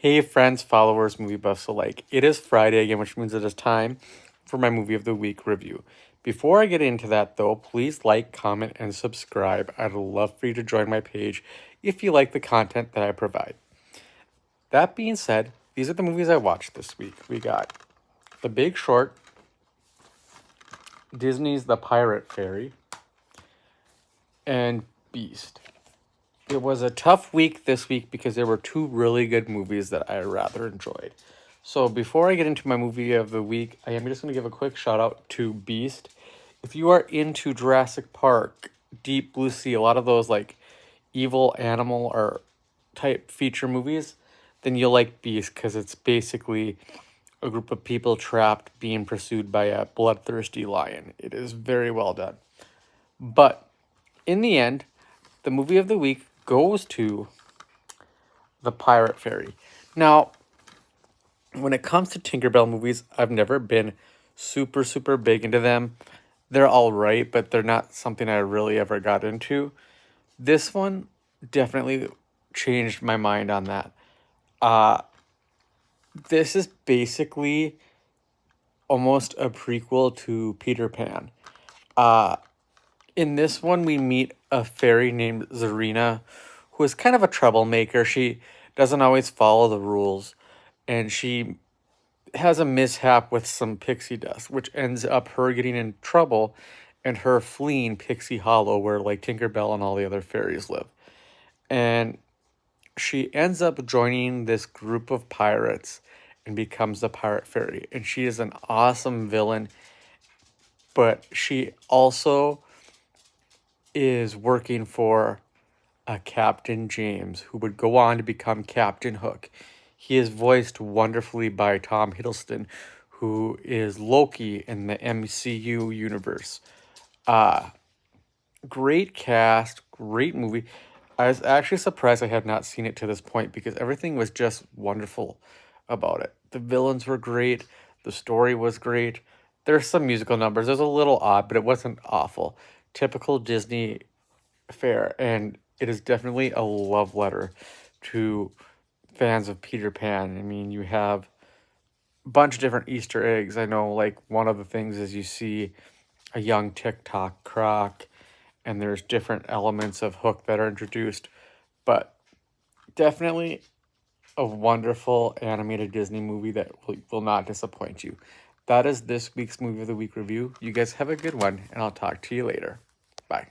Hey friends, followers, movie buffs alike. It is Friday again, which means it is time for my movie of the week review. Before I get into that though, please like, comment, and subscribe. I'd love for you to join my page if you like the content that I provide. That being said, these are the movies I watched this week. We got The Big Short, Disney's The Pirate Fairy, and Beast. It was a tough week this week because there were two really good movies that I rather enjoyed. So before I get into my movie of the week, I am just going to give a quick shout out to Beast. If you are into Jurassic Park, Deep Blue Sea, a lot of those like evil animal or type feature movies, then you'll like Beast because it's basically a group of people trapped being pursued by a bloodthirsty lion. It is very well done. But in the end, the movie of the week goes to The Pirate Fairy. Now, when it comes to Tinkerbell movies, I've never been super big into them. They're all right, but they're not something I really ever got into. This one definitely changed my mind on that. Uh this is basically almost a prequel to Peter Pan. Uh in this one we meet a fairy named Zarina who is kind of a troublemaker. She doesn't always follow the rules and she has a mishap with some pixie dust, which ends up her getting in trouble and her fleeing Pixie Hollow, where like Tinkerbell and all the other fairies live. And she ends up joining this group of pirates and becomes the pirate fairy. And she is an awesome villain, but she also is working for a Captain James, who would go on to become Captain Hook. He is voiced wonderfully by Tom Hiddleston, who is Loki in the MCU universe. Uh, Great cast, great movie. I was actually surprised I had not seen it to this point because everything was just wonderful about it. The villains were great, the story was great. There's some musical numbers. It was a little odd, but it wasn't awful. Typical Disney fare, and it is definitely a love letter to fans of Peter Pan. I mean, you have a bunch of different Easter eggs. I know, like, one of the things is you see a young TikTok croc, and there's different elements of Hook that are introduced, but definitely a wonderful animated Disney movie that will not disappoint you. That is this week's Movie of the Week review. You guys have a good one, and I'll talk to you later. Bye.